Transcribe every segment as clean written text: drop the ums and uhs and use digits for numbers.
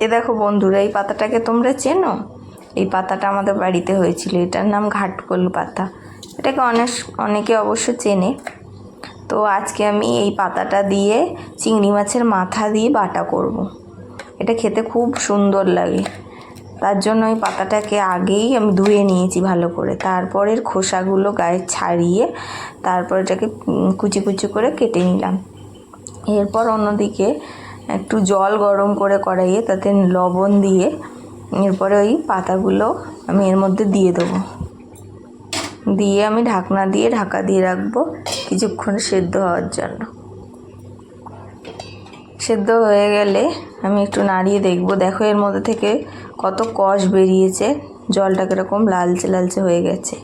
এ দেখো বন্ধুরা, এই পাতাটাকে তোমরা চেনো? এই পাতাটা আমাদের বাড়িতে হয়েছিল। এটার নাম ঘাটকোল পাতা। এটাকে অনেকে অবশ্য চেনে। তো আজকে আমি এই পাতাটা দিয়ে চিংড়ি মাছের মাথা দিয়ে বাটা করব। এটা খেতে খুব সুন্দর লাগে। তার জন্য ওই পাতাটাকে আগেই আমি ধুয়ে নিয়েছি ভালো করে। তারপরের খোসাগুলো গায়ে ছাড়িয়ে তারপর এটাকে কুচি কুচি করে কেটে নিলাম। এরপর অন্যদিকে একটু জল গরম করে কড়াইয়ে তাতে লবণ দিয়ে এরপরে ওই পাতাগুলো আমি এর মধ্যে দিয়ে দেবো। দিয়ে আমি ঢাকনা দিয়ে ঢাকা দিয়ে রাখবো কিছুক্ষণ সেদ্ধ হওয়ার জন্য। সেদ্ধ হয়ে গেলে আমি একটু নাড়িয়ে দেখবো। দেখো এর মধ্যে থেকে কত কষ বেরিয়েছে, জলটা কীরকম লালচে লালচে হয়ে গেছে।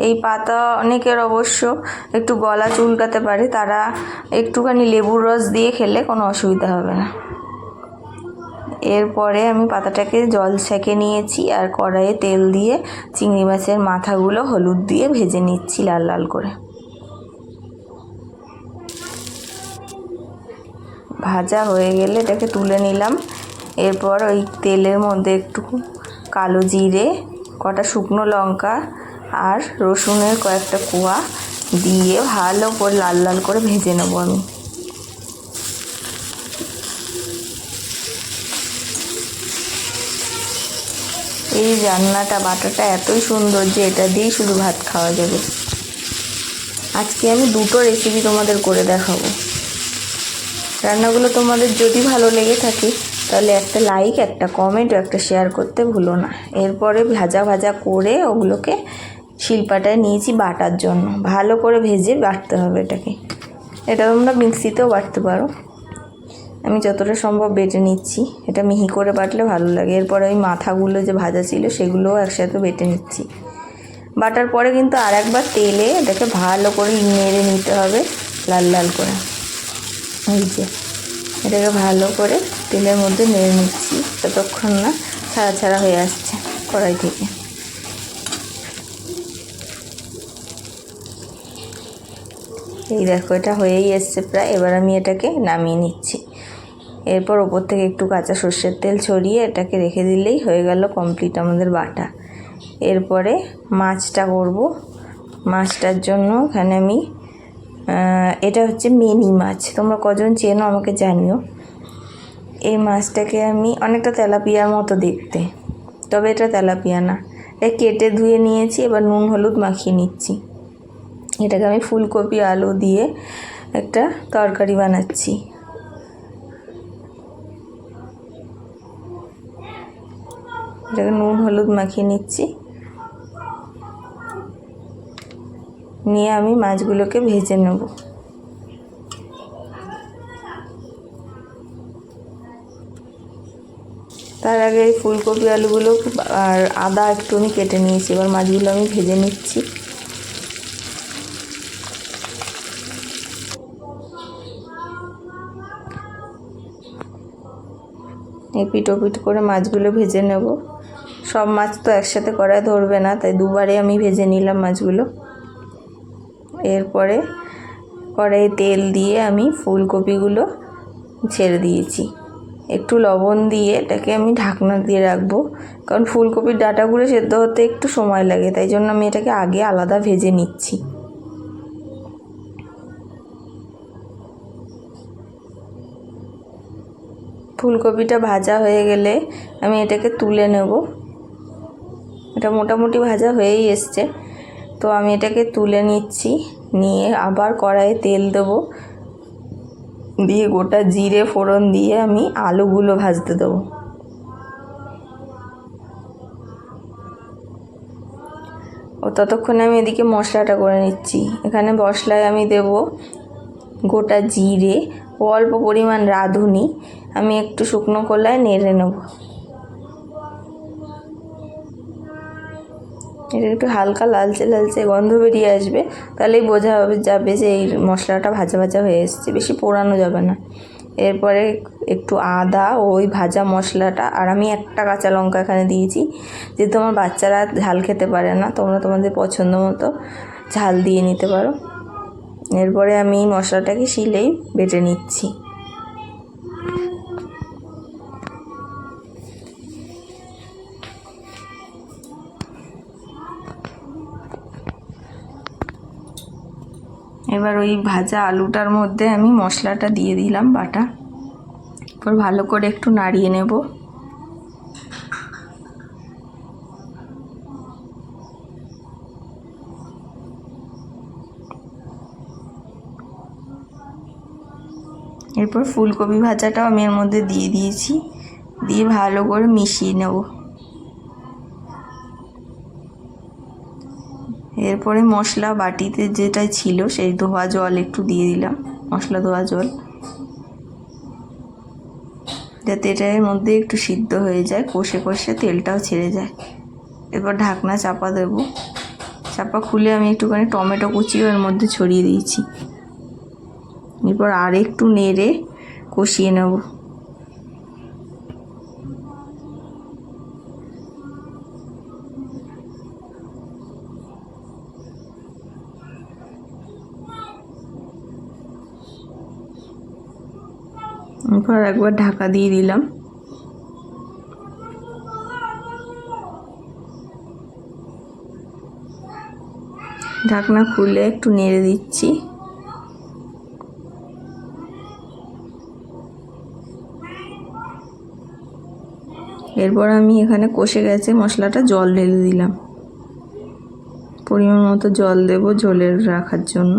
এই পাতা অনেকের অবশ্য একটু গলা চুলকাতে পারে, তারা একটুখানি লেবুর রস দিয়ে খেলে কোনো অসুবিধা হবে না। এরপরে আমি পাতাটাকে জল ছেঁকে নিয়েছি আর কড়াইয়ে তেল দিয়ে চিংড়ি মাছের মাথাগুলো হলুদ দিয়ে ভেজে নিচ্ছি লাল লাল করে। ভাজা হয়ে গেলে এটাকে তুলে নিলাম। এরপর ওই তেলের মধ্যে একটু কালো জিরে, কটা শুকনো লঙ্কা আর রসুনের কয়েকটা কোয়া দিয়ে ভালো করে লাল লাল করে ভেজে নেব আমি। এই রান্নাটা বাটাটা এতই সুন্দর যে এটা দিয়েই শুধু ভাত খাওয়া যাবে। আজকে আমি দুটো রেসিপি তোমাদের করে দেখাবো। রান্নাগুলো তোমাদের যদি ভালো লেগে থাকে তাহলে একটা লাইক, একটা কমেন্ট ও একটা শেয়ার করতে ভুলো না। এরপরে ভাজা ভাজা করে ওগুলোকে শিলপাটায় নিয়েছি বাটার জন্য। ভালো করে ভেজে বাটতে হবে এটাকে। এটা তোমরা মিক্সিতেও বাটতে পারো। আমি যতটা সম্ভব বেটে নিচ্ছি। এটা মিহি করে বাটলে ভালো লাগে। এরপরে ওই মাথাগুলো যে ভাজা ছিল সেগুলোও একসাথে বেটে নিচ্ছি। বাটার পরে কিন্তু আর একবার তেলে এটাকে ভালো করে নেড়ে নিতে হবে লাল লাল করে। এই যে এটাকে ভালো করে তেলের মধ্যে নেড়ে নিচ্ছি ততক্ষণ না ছাড়া ছাড়া হয়ে আসছে কড়াই থেকে। এই দেখো এটা হয়েই এসছে প্রায়। এবার আমি এটাকে নামিয়ে নিচ্ছি। এরপর ওপর থেকে একটু কাঁচা সর্ষের তেল ছড়িয়ে এটাকে রেখে দিলেই হয়ে গেল কমপ্লিট আমাদের বাটা। এরপরে মাছটা করব। মাছটার জন্য এখানে আমি এটা হচ্ছে মিনি মাছ। তোমরা কজন চেনো আমাকে জানিও। এই মাছটাকে আমি অনেকটা তেলাপিয়ার মতো দেখতে, তবে এটা তেলাপিয়া না। এটা কেটে ধুয়ে নিয়েছি। এবার নুন হলুদ মাখিয়ে নিচ্ছি। এটাকে আমি ফুলকপি আলু দিয়ে একটা তরকারি বানাচ্ছি। এটাকে নুন হলুদ মাখিয়ে নিচ্ছি। নিয়ে আমি মাছগুলোকে ভেজে নেব। তার আগে এই ফুলকপি আলুগুলো আর আদা একটু আমি কেটে নিয়েছি। এবার মাছগুলো আমি ভেজে নিচ্ছি। এপিট ওপিট করে মাছগুলো ভেজে নেব। সব মাছ তো একসাথে কড়ায় ধরবে না, তাই দুবারে আমি ভেজে নিলাম মাছগুলো। এরপরে কড়াইয়ে তেল দিয়ে আমি ফুলকপিগুলো ছেড়ে দিয়েছি। একটু লবণ দিয়ে এটাকে আমি ঢাকনা দিয়ে রাখবো, কারণ ফুলকপির ডাঁটাগুলো সেদ্ধ হতে একটু সময় লাগে। তাই জন্য আমি এটাকে আগে আলাদা ভেজে নিচ্ছি। ফুলকপিটা ভাজা হয়ে গেলে আমি এটাকে তুলে নেব। এটা মোটামুটি ভাজা হয়েই এসছে, তো আমি এটাকে তুলে নিচ্ছি। নিয়ে আবার কড়াইয়ে তেল দেবো, দিয়ে গোটা জিরে ফোড়ন দিয়ে আমি আলুগুলো ভাজতে দেবো। ও ততক্ষণে আমি এদিকে মশলাটা করে নিচ্ছি। এখানে মশলায় আমি দেব গোটা জিরে, অল্প পরিমাণ রাঁধুনি, আমি একটু শুকনো কলায় নেড়ে নেব। এটা একটু হালকা লালচে লালচে গন্ধ বেরিয়ে আসবে, তাহলেই বোঝা যাবে যে এই মশলাটা ভাজা ভাজা হয়ে এসছে। বেশি পোড়ানো যাবে না। এরপরে একটু আদা ও ওই ভাজা মশলাটা, আর আমি একটা কাঁচা লঙ্কা এখানে দিয়েছি। যেহেতু আমার বাচ্চারা ঝাল খেতে পারে না, তোমরা তোমাদের পছন্দ মতো ঝাল দিয়ে নিতে পারো। এরপরে আমি মশলাটাকে শিলেই বেটে নিচ্ছি। এবার ওই ভাজা আলুটার মধ্যে আমি মশলাটা দিয়ে দিলাম বাটা। এরপর ভালো করে একটু নাড়িয়ে নেব। এরপর ফুলকপি ভাজাটাও আমি এর মধ্যে দিয়ে দিয়েছি, দিয়ে ভালো করে মিশিয়ে নেব। এরপরে মশলা বাটিতে যেটা ছিল সেই ধোয়া জল একটু দিয়ে দিলাম, মশলা ধোয়া জল, যাতে এটার মধ্যে একটু সিদ্ধ হয়ে যায়, কষে কষে তেলটাও ছেড়ে যায়। এরপর ঢাকনা চাপা দেব। চাপা খুলে আমি একটুখানি টমেটো কুচিও এর মধ্যে ছড়িয়ে দিয়েছি। এরপর আর একটু নেড়ে কষিয়ে নেব। এরপর একবার ঢাকা দিয়ে দিলাম। ঢাকনা খুলে একটু নেড়ে দিচ্ছি। এরপর আমি এখানে কষে গেছে মশলাটা, জল ঢেলে দিলাম। পরিমাণ মতো জল দেব ঝোলের রাখার জন্য।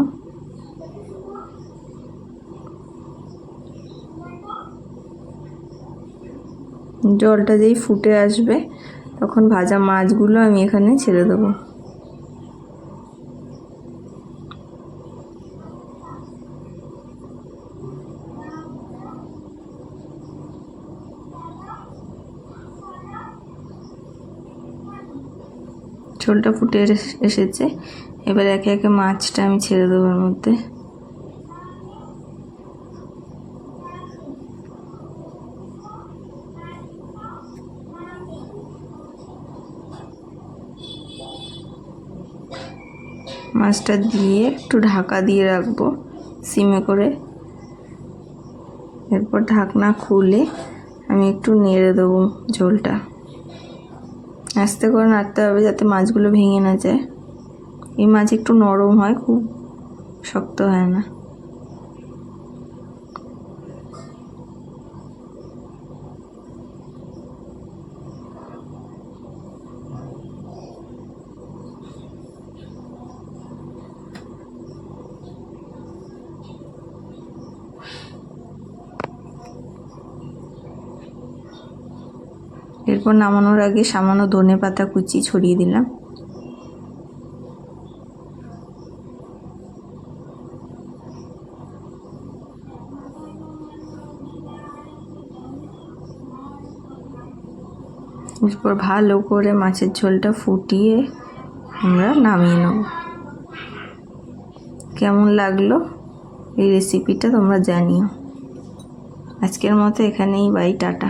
জলটা যেই ফুটে আসবে তখন ভাজা মাছগুলো আমি এখানে ছেড়ে দেবো। ঝোলটা ফুটে এসেছে, এবার একে একে মাছটা আমি ছেড়ে দেবো এর মধ্যে। মাছটা দিয়ে একটু ঢাকা দিয়ে রাখবো সিমে করে। এরপর ঢাকনা খুলে আমি একটু নেড়ে দেবো ঝোলটা। আস্তে করে নাড়তে হবে যাতে মাছগুলো ভেঙে না যায়। এই মাছ একটু নরম হয়, খুব শক্ত হয় না। এরপর নামানোর আগে সামান্য ধনেপাতা কুচি ছড়িয়ে দিলাম। এরপর ভালো করে মাছের ঝোলটা ফুটিয়ে আমরা নামিয়ে নেব। কেমন লাগলো এই রেসিপিটা তোমরা জানিও। আজকের মতো এখানেই বাই, টাটা।